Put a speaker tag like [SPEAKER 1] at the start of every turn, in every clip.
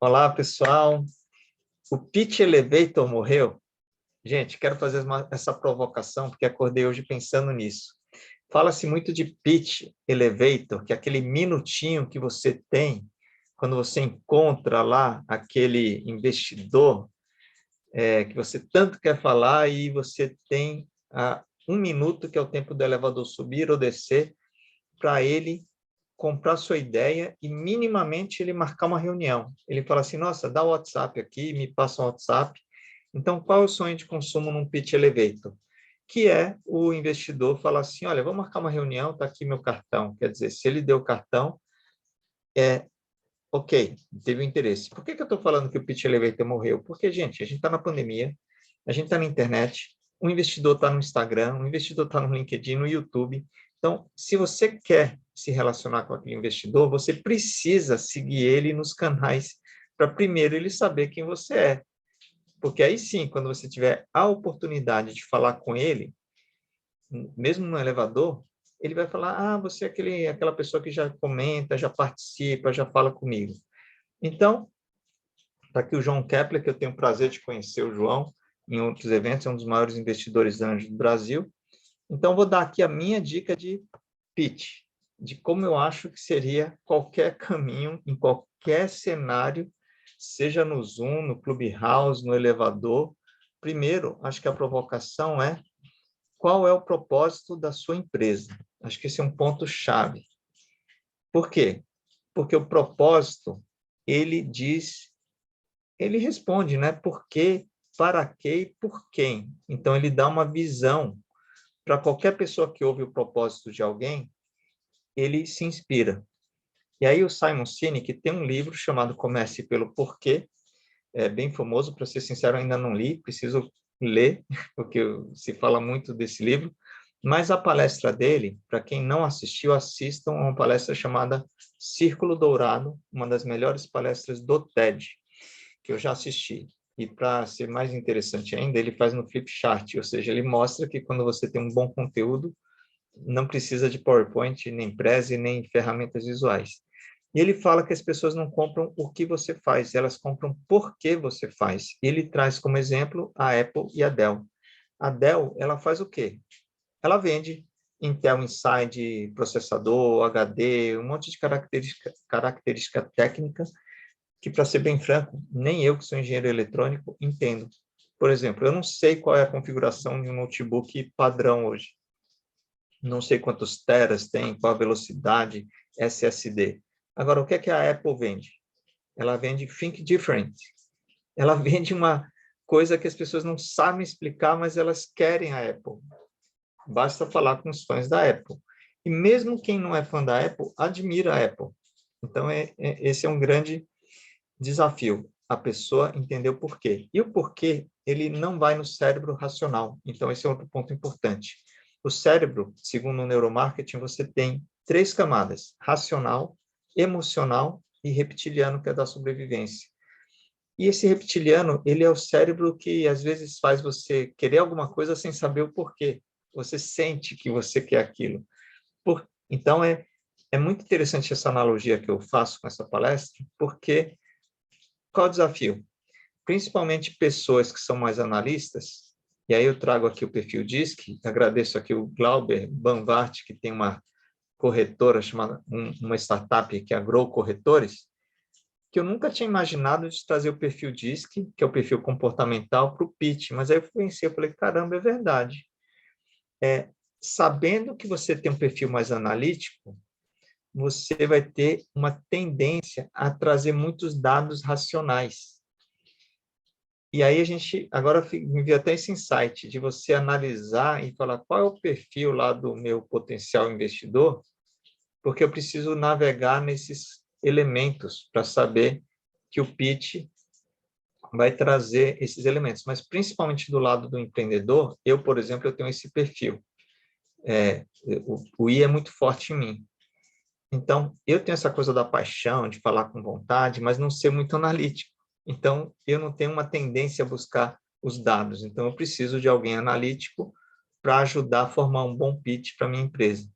[SPEAKER 1] Olá, pessoal. O Pitch Elevator morreu? Gente, quero fazer essa provocação, porque acordei hoje pensando nisso. Fala-se muito de Pitch Elevator, que é aquele minutinho que você tem quando você encontra lá aquele investidor que você tanto quer falar e você tem um minuto, que é o tempo do elevador subir ou descer, para ele comprar sua ideia e minimamente ele marcar uma reunião. Ele fala assim, nossa, dá o WhatsApp aqui, me passa um WhatsApp. Então, qual é o sonho de consumo num Pitch Elevator? Que é o investidor falar assim, olha, vamos marcar uma reunião, está aqui meu cartão. Quer dizer, se ele deu o cartão, ok, teve um interesse. Por que eu estou falando que o Pitch Elevator morreu? Porque, gente, a gente está na pandemia, a gente está na internet, o investidor está no Instagram, o investidor está no LinkedIn, no YouTube. Então, se você quer se relacionar com aquele investidor, você precisa seguir ele nos canais para primeiro ele saber quem você é. Porque aí sim, quando você tiver a oportunidade de falar com ele, mesmo no elevador, ele vai falar, você é aquela pessoa que já comenta, já participa, já fala comigo. Então, está aqui o João Kepler, que eu tenho o prazer de conhecer o João em outros eventos, é um dos maiores investidores anjos do Brasil. Então, vou dar aqui a minha dica de pitch, de como eu acho que seria qualquer caminho, em qualquer cenário, seja no Zoom, no Clubhouse, no elevador. Primeiro, acho que a provocação é qual é o propósito da sua empresa. Acho que esse é um ponto-chave. Por quê? Porque o propósito, ele responde, né? Por quê, para quê e por quem. Então, ele dá uma visão para qualquer pessoa que ouve o propósito de alguém, ele se inspira. E aí o Simon Sinek tem um livro chamado Comece pelo Porquê, é bem famoso, para ser sincero, ainda não li, preciso ler, porque se fala muito desse livro, mas a palestra dele, para quem não assistiu, assistam a uma palestra chamada Círculo Dourado, uma das melhores palestras do TED, que eu já assisti. E para ser mais interessante ainda, ele faz no flipchart, ou seja, ele mostra que quando você tem um bom conteúdo, não precisa de PowerPoint, nem Prezi, nem ferramentas visuais. E ele fala que as pessoas não compram o que você faz, elas compram por que você faz. E ele traz como exemplo a Apple e a Dell. A Dell, ela faz o quê? Ela vende Intel Inside, processador, HD, um monte de característica técnica que, para ser bem franco, nem eu, que sou engenheiro eletrônico, entendo. Por exemplo, eu não sei qual é a configuração de um notebook padrão hoje. Não sei quantos teras tem, qual a velocidade, SSD. Agora, o que é que a Apple vende? Ela vende Think Different. Ela vende uma coisa que as pessoas não sabem explicar, mas elas querem a Apple. Basta falar com os fãs da Apple. E mesmo quem não é fã da Apple, admira a Apple. Então, esse é um grande desafio, a pessoa entender o porquê. E o porquê, ele não vai no cérebro racional. Então, esse é outro ponto importante. O cérebro, segundo o neuromarketing, você tem 3 camadas: racional, emocional e reptiliano, que é da sobrevivência. E esse reptiliano, ele é o cérebro que às vezes faz você querer alguma coisa sem saber o porquê. Você sente que você quer aquilo. Então, é muito interessante essa analogia que eu faço com essa palestra, porque qual o desafio? Principalmente pessoas que são mais analistas, e aí eu trago aqui o perfil DISC, agradeço aqui o Glauber Banvart, que tem uma corretora chamada, uma startup que é a Grow Corretores, que eu nunca tinha imaginado de trazer o perfil DISC, que é o perfil comportamental, para o pitch, mas aí eu pensei, eu falei, caramba, é verdade. Sabendo que você tem um perfil mais analítico, você vai ter uma tendência a trazer muitos dados racionais. E aí agora me veio até esse insight de você analisar e falar qual é o perfil lá do meu potencial investidor, porque eu preciso navegar nesses elementos para saber que o pitch vai trazer esses elementos. Mas principalmente do lado do empreendedor, eu, por exemplo, eu tenho esse perfil. O I é muito forte em mim. Então, eu tenho essa coisa da paixão, de falar com vontade, mas não ser muito analítico. Então, eu não tenho uma tendência a buscar os dados. Então, eu preciso de alguém analítico para ajudar a formar um bom pitch para a minha empresa.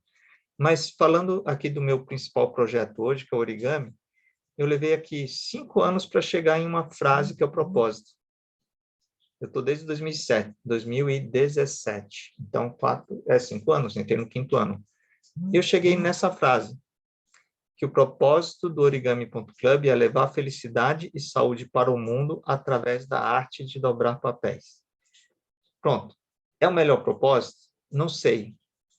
[SPEAKER 1] Mas, falando aqui do meu principal projeto hoje, que é o Origami, eu levei aqui 5 anos para chegar em uma frase que é o propósito. Eu estou desde 2017. Então, 5 anos, entrei no 5º ano. E eu cheguei nessa frase, que o propósito do Origami.club é levar felicidade e saúde para o mundo através da arte de dobrar papéis. Pronto. É o melhor propósito? Não sei,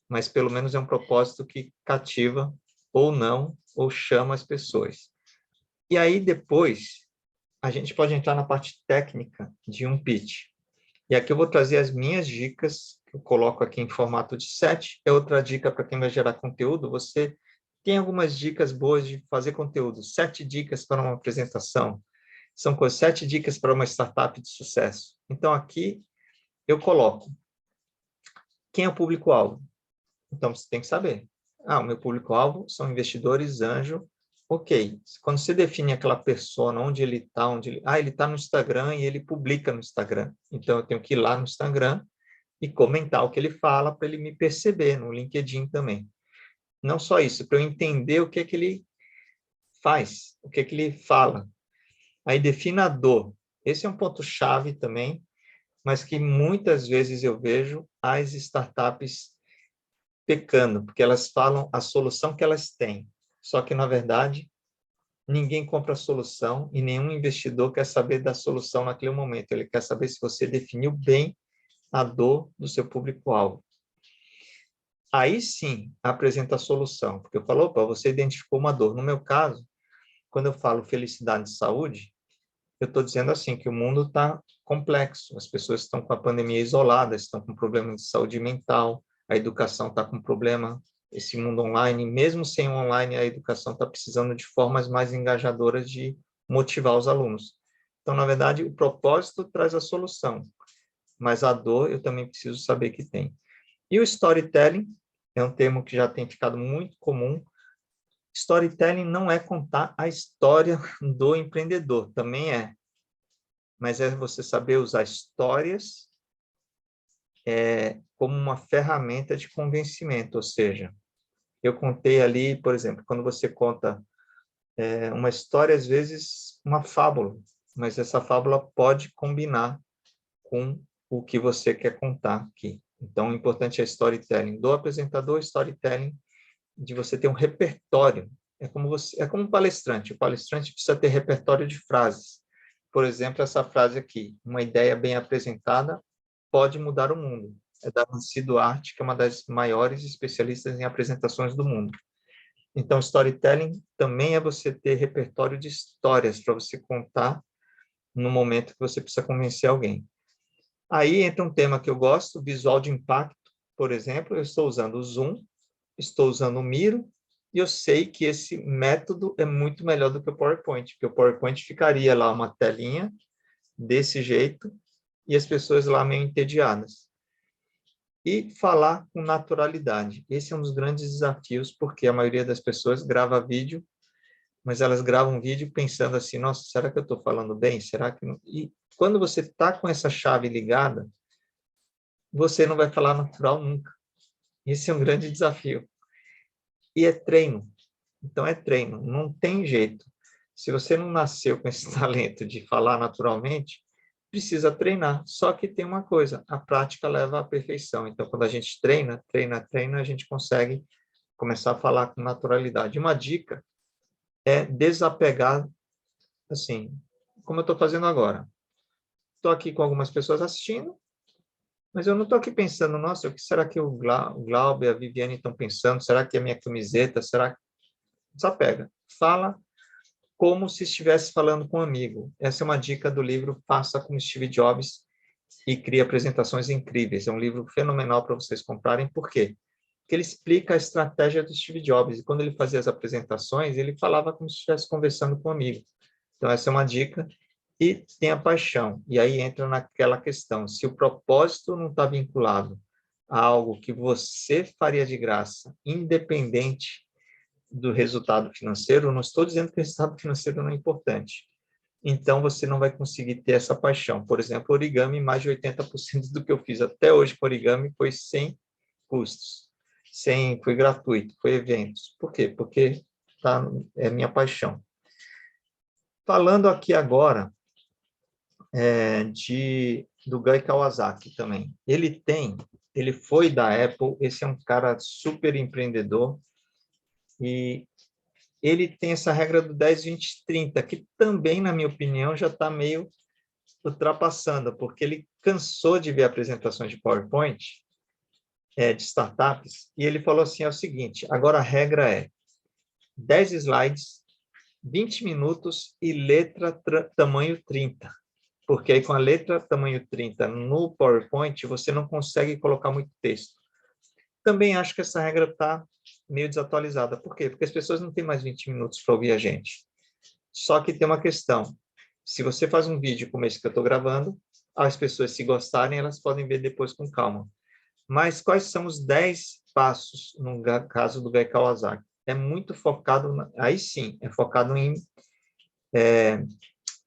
[SPEAKER 1] mas pelo menos é um propósito que cativa ou não, ou chama as pessoas. E aí, depois, a gente pode entrar na parte técnica de um pitch. E aqui eu vou trazer as minhas dicas, que eu coloco aqui em formato de 7. É outra dica para quem vai gerar conteúdo. Você tem algumas dicas boas de fazer conteúdo. 7 dicas para uma apresentação. São 7 dicas para uma startup de sucesso. Então, aqui eu coloco quem é o público-alvo. Então, você tem que saber. O meu público-alvo são investidores anjo. Ok. Quando você define aquela persona, onde ele está, ele está no Instagram e ele publica no Instagram. Então, eu tenho que ir lá no Instagram e comentar o que ele fala para ele me perceber, no LinkedIn também. Não só isso, para eu entender o que é que ele faz, o que é que ele fala. Aí, defina a dor. Esse é um ponto-chave também, mas que muitas vezes eu vejo as startups pecando, porque elas falam a solução que elas têm. Só que, na verdade, ninguém compra a solução e nenhum investidor quer saber da solução naquele momento. Ele quer saber se você definiu bem a dor do seu público-alvo. Aí sim, apresenta a solução. Porque eu falo, opa, você identificou uma dor. No meu caso, quando eu falo felicidade e saúde, eu estou dizendo assim, que o mundo está complexo. As pessoas estão com a pandemia isoladas, estão com problemas de saúde mental, a educação está com problema, esse mundo online, mesmo sem o online, a educação está precisando de formas mais engajadoras de motivar os alunos. Então, na verdade, o propósito traz a solução, mas a dor eu também preciso saber que tem. E o storytelling é um termo que já tem ficado muito comum. Storytelling não é contar a história do empreendedor, também é, mas é você saber usar histórias como uma ferramenta de convencimento, ou seja, eu contei ali, por exemplo, quando você conta uma história, às vezes uma fábula, mas essa fábula pode combinar com o que você quer contar aqui. Então, o importante é storytelling do apresentador, storytelling de você ter um repertório. É como um palestrante. O palestrante precisa ter repertório de frases. Por exemplo, essa frase aqui: uma ideia bem apresentada pode mudar o mundo. É da Nancy Duarte, que é uma das maiores especialistas em apresentações do mundo. Então, storytelling também é você ter repertório de histórias para você contar no momento que você precisa convencer alguém. Aí entra um tema que eu gosto, visual de impacto. Por exemplo, eu estou usando o Zoom, estou usando o Miro, e eu sei que esse método é muito melhor do que o PowerPoint, porque o PowerPoint ficaria lá uma telinha desse jeito e as pessoas lá meio entediadas. E falar com naturalidade. Esse é um dos grandes desafios, porque a maioria das pessoas grava vídeo, mas elas gravam vídeo pensando assim, nossa, será que eu estou falando bem? Será que não? E quando você está com essa chave ligada, você não vai falar natural nunca. Esse é um grande desafio. E é treino. Então, é treino. Não tem jeito. Se você não nasceu com esse talento de falar naturalmente, precisa treinar. Só que tem uma coisa, a prática leva à perfeição. Então, quando a gente treina, a gente consegue começar a falar com naturalidade. Uma dica é desapegar, assim, como eu estou fazendo agora. Estou aqui com algumas pessoas assistindo, mas eu não estou aqui pensando, nossa, o que será que o Glauber e a Viviane estão pensando? Será que é a minha camiseta? Será que... Desapega. Fala como se estivesse falando com um amigo. Essa é uma dica do livro Faça como Steve Jobs e Crie Apresentações Incríveis. É um livro fenomenal para vocês comprarem. Por quê? Porque ele explica a estratégia do Steve Jobs. E quando ele fazia as apresentações, ele falava como se estivesse conversando com um amigo. Então, essa é uma dica. E tem a paixão. E aí entra naquela questão. Se o propósito não está vinculado a algo que você faria de graça, independente do resultado financeiro, não estou dizendo que o resultado financeiro não é importante. Então, você não vai conseguir ter essa paixão. Por exemplo, origami, mais de 80% do que eu fiz até hoje com origami foi sem custos. Foi gratuito, foi eventos. Por quê? Porque é minha paixão. Falando aqui agora do Guy Kawasaki também. Ele foi da Apple, esse é um cara super empreendedor, e ele tem essa regra do 10, 20, 30, que também, na minha opinião, já está meio ultrapassando, porque ele cansou de ver apresentações de PowerPoint de startups, e ele falou assim, é o seguinte, agora a regra é 10 slides, 20 minutos e letra tamanho 30. Porque aí com a letra tamanho 30 no PowerPoint, você não consegue colocar muito texto. Também acho que essa regra está meio desatualizada. Por quê? Porque as pessoas não têm mais 20 minutos para ouvir a gente. Só que tem uma questão. Se você faz um vídeo como esse que eu estou gravando, as pessoas, se gostarem, elas podem ver depois com calma. Mas quais são os 10 passos, no caso do Guy Kawasaki? É muito focado, aí sim, é focado em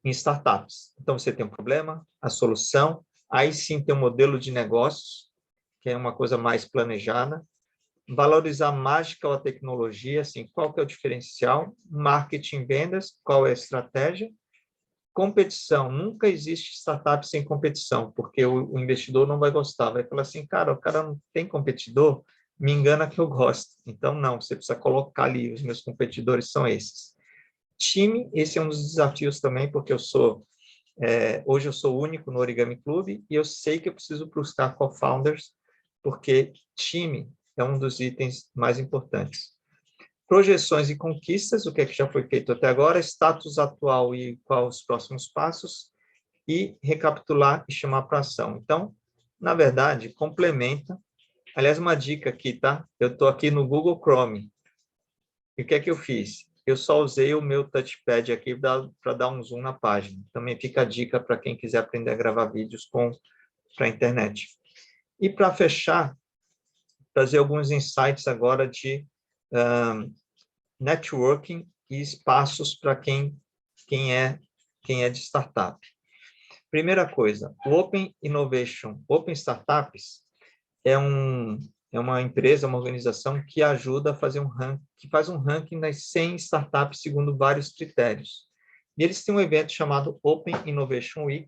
[SPEAKER 1] startups. Então, você tem um problema, a solução, aí sim tem um modelo de negócios, que é uma coisa mais planejada, valorizar a mágica ou a tecnologia, assim, qual que é o diferencial, marketing, vendas, qual é a estratégia, competição, nunca existe startup sem competição, porque o investidor não vai gostar, vai falar assim, cara, o cara não tem competidor, me engana que eu gosto. Então, não, você precisa colocar ali, os meus competidores são esses. Time, esse é um dos desafios também, porque hoje eu sou o único no Origami Club e eu sei que eu preciso buscar co-founders, porque time é um dos itens mais importantes. Projeções e conquistas, o que é que já foi feito até agora, status atual e quais os próximos passos, e recapitular e chamar para ação. Então, na verdade, complementa. Aliás, uma dica aqui, tá? Eu estou aqui no Google Chrome. E o que é que eu fiz? Eu só usei o meu touchpad aqui para dar um zoom na página. Também fica a dica para quem quiser aprender a gravar vídeos para a internet. E para fechar, trazer alguns insights agora de networking e espaços para quem é de startup. Primeira coisa, o Open Innovation, Open Startups é uma empresa, uma organização que ajuda a fazer que faz um ranking das 100 startups segundo vários critérios. E eles têm um evento chamado Open Innovation Week,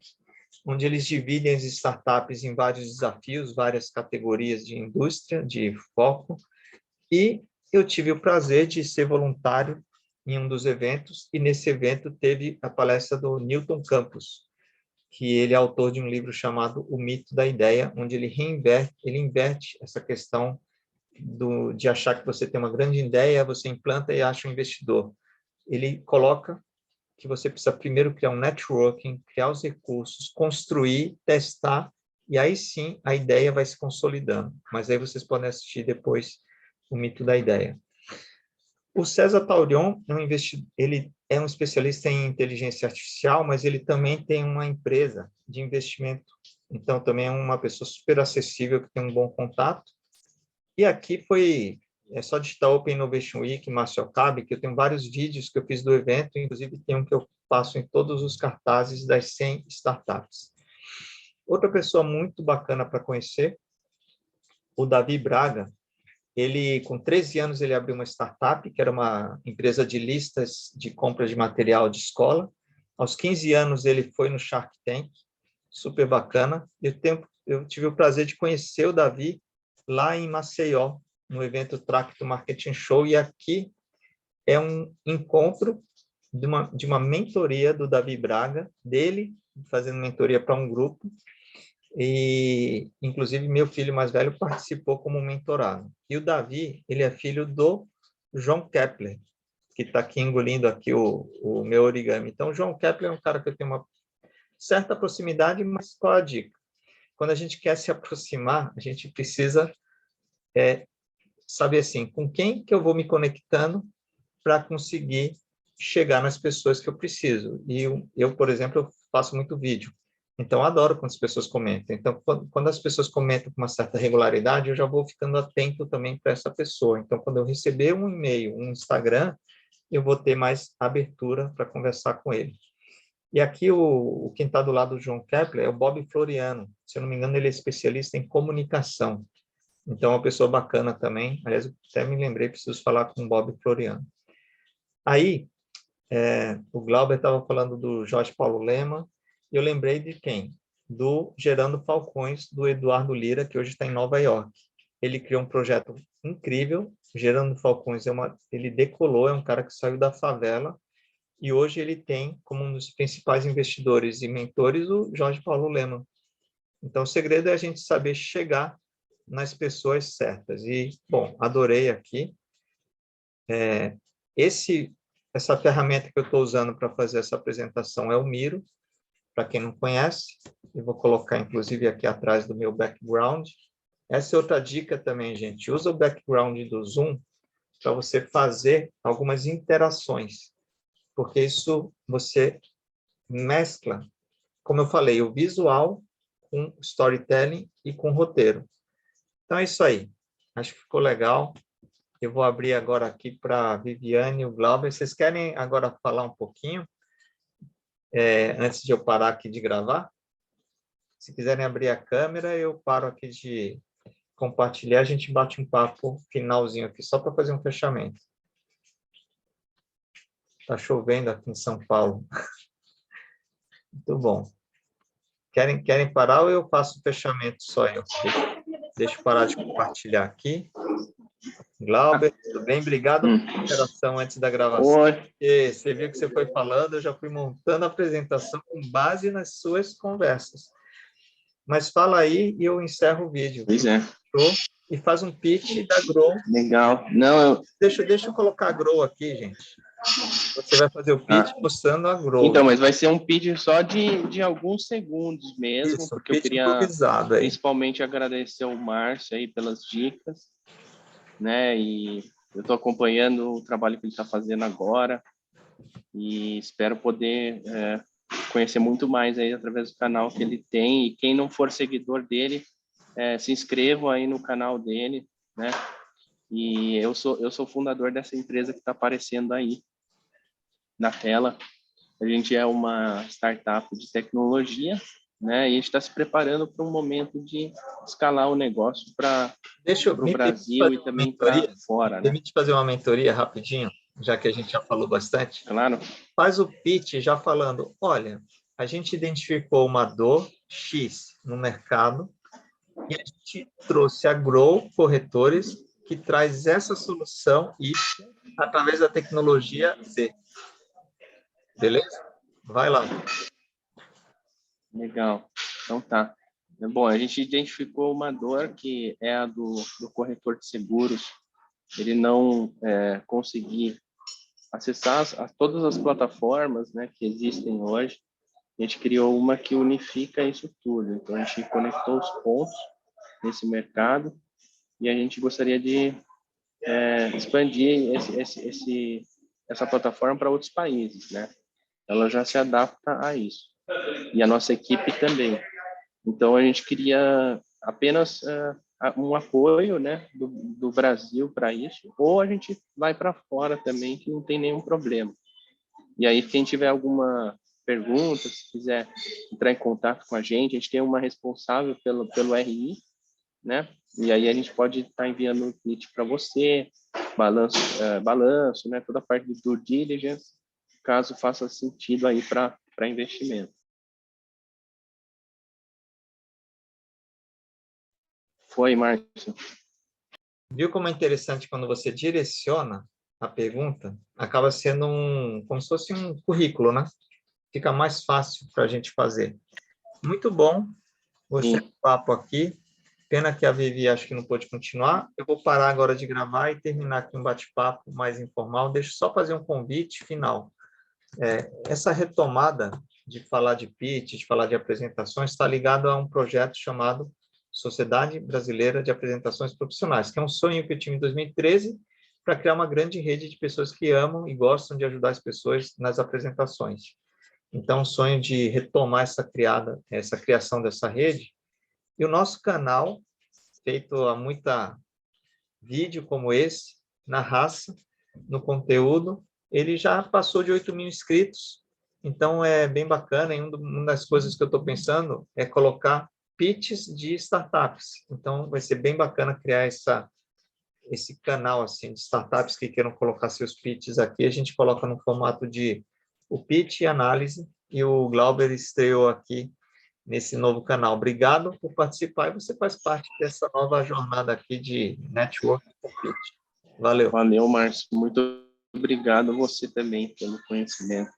[SPEAKER 1] onde eles dividem as startups em vários desafios, várias categorias de indústria, de foco, e eu tive o prazer de ser voluntário em um dos eventos, e nesse evento teve a palestra do Newton Campos, que ele é autor de um livro chamado O Mito da Ideia, onde ele inverte essa questão de achar que você tem uma grande ideia, você implanta e acha um investidor. Ele coloca que você precisa primeiro criar um networking, criar os recursos, construir, testar, e aí sim a ideia vai se consolidando. Mas aí vocês podem assistir depois O Mito da Ideia. O César Taurion ele é um especialista em inteligência artificial, mas ele também tem uma empresa de investimento. Então, também é uma pessoa super acessível, que tem um bom contato. E aqui é só digitar Open Innovation Week, Márcio Alcabe, que eu tenho vários vídeos que eu fiz do evento, inclusive tem um que eu passo em todos os cartazes das 100 startups. Outra pessoa muito bacana para conhecer, o Davi Braga. Ele, com 13 anos, ele abriu uma startup, que era uma empresa de listas de compra de material de escola. Aos 15 anos, ele foi no Shark Tank, super bacana. Eu tive o prazer de conhecer o Davi lá em Maceió, no evento Tracto Marketing Show, e aqui é um encontro de uma mentoria do Davi Braga, dele, fazendo mentoria para um grupo, e inclusive meu filho mais velho participou como mentorado. E o Davi, ele é filho do João Kepler, que está aqui engolindo aqui o meu origami. Então, o João Kepler é um cara que eu tenho uma certa proximidade, mas qual a dica? Quando a gente quer se aproximar, a gente precisa saber assim, com quem que eu vou me conectando para conseguir chegar nas pessoas que eu preciso. E eu, por exemplo, eu faço muito vídeo. Então, eu adoro quando as pessoas comentam. Então, quando as pessoas comentam com uma certa regularidade, eu já vou ficando atento também para essa pessoa. Então, quando eu receber um e-mail, um Instagram, eu vou ter mais abertura para conversar com ele. E aqui, quem está do lado do João Kepler é o Bob Floriano. Se eu não me engano, ele é especialista em comunicação. Então, é uma pessoa bacana também. Aliás, eu até me lembrei, preciso falar com o Bob Floriano. Aí, O Glauber estava falando do Jorge Paulo Lema, e eu lembrei de quem? Do Gerando Falcões, do Eduardo Lira, que hoje está em Nova York. Ele criou um projeto incrível. Gerando Falcões, ele decolou, é um cara que saiu da favela, e hoje ele tem como um dos principais investidores e mentores o Jorge Paulo Lema. Então, o segredo é a gente saber chegar nas pessoas certas. E, bom, adorei aqui. Essa ferramenta que eu estou usando para fazer essa apresentação é o Miro, para quem não conhece. Eu vou colocar, inclusive, aqui atrás do meu background. Essa é outra dica também, gente. Usa o background do Zoom para você fazer algumas interações, porque isso você mescla, como eu falei, o visual com storytelling e com roteiro. Então, é isso aí. Acho que ficou legal. Eu vou abrir agora aqui para a Viviane e o Glauber. Vocês querem agora falar um pouquinho, antes de eu parar aqui de gravar? Se quiserem abrir a câmera, eu paro aqui de compartilhar. A gente bate um papo finalzinho aqui, só para fazer um fechamento. Está chovendo aqui em São Paulo. Muito bom. Querem parar ou eu faço o fechamento só eu? Deixa eu parar de compartilhar aqui. Glauber, tudo bem? Obrigado pela interação antes da gravação.
[SPEAKER 2] Oi.
[SPEAKER 1] Você viu que você foi falando, eu já fui montando a apresentação com base nas suas conversas. Mas fala aí e eu encerro o vídeo.
[SPEAKER 2] Pois é.
[SPEAKER 1] E faz um pitch da Grow.
[SPEAKER 2] Legal. Não,
[SPEAKER 1] Deixa eu colocar a Grow aqui, gente. Você vai fazer o pitch mostrando a Grow.
[SPEAKER 2] Então, mas vai ser um pitch só de alguns segundos mesmo,
[SPEAKER 1] Isso,
[SPEAKER 2] porque eu queria principalmente agradecer ao Márcio aí pelas dicas, né? E eu estou acompanhando o trabalho que ele está fazendo agora e espero poder conhecer muito mais aí através do canal que ele tem. E quem não for seguidor dele, se inscrevam aí no canal dele, né? E eu sou fundador dessa empresa que está aparecendo aí na tela. A gente é uma startup de tecnologia, né? E a gente está se preparando para um momento de escalar o negócio para o Brasil e também para fora, né?
[SPEAKER 1] Permite fazer uma mentoria rapidinho, já que a gente já falou bastante?
[SPEAKER 2] Claro.
[SPEAKER 1] Faz o pitch já falando, olha, a gente identificou uma dor X no mercado e a gente trouxe a Grow Corretores, que traz essa solução Y através da tecnologia Z. Beleza? Vai lá.
[SPEAKER 2] Legal. Então tá. Bom, a gente identificou uma dor que é a do corretor de seguros. Ele não conseguir acessar todas as plataformas, né, que existem hoje. A gente criou uma que unifica isso tudo. Então, a gente conectou os pontos nesse mercado e a gente gostaria de expandir essa plataforma para outros países, né? Ela já se adapta a isso. E a nossa equipe também. Então, a gente queria apenas um apoio, né, do Brasil para isso, ou a gente vai para fora também, que não tem nenhum problema. E aí, quem tiver alguma pergunta, se quiser entrar em contato com a gente tem uma responsável pelo RI, né? E aí a gente pode estar enviando um pitch para você, balanço, né? Toda a parte de due diligence, caso faça sentido aí para investimento. Foi, Márcio.
[SPEAKER 1] Viu como é interessante quando você direciona a pergunta? Acaba sendo como se fosse um currículo, né? Fica mais fácil para a gente fazer. Muito bom. Gostei do papo aqui. Pena que a Vivi acho que não pôde continuar. Eu vou parar agora de gravar e terminar aqui um bate-papo mais informal. Deixa eu só fazer um convite final. Essa retomada de falar de pitch, de falar de apresentações, está ligado a um projeto chamado Sociedade Brasileira de Apresentações Profissionais, que é um sonho que eu tive em 2013 para criar uma grande rede de pessoas que amam e gostam de ajudar as pessoas nas apresentações. Então, um sonho de retomar essa criação dessa rede. E o nosso canal, feito a muita vídeo como esse, na raça, no conteúdo, ele já passou de 8.000 inscritos. Então, é bem bacana. E uma das coisas que eu estou pensando é colocar pitches de startups. Então, vai ser bem bacana criar esse canal assim de startups que queiram colocar seus pitches aqui, a gente coloca no formato de o pitch e análise, e o Glauber estreou aqui nesse novo canal. Obrigado por participar, e você faz parte dessa nova jornada aqui de network com pitch. Valeu.
[SPEAKER 2] Valeu, Márcio. Muito obrigado a você também pelo conhecimento.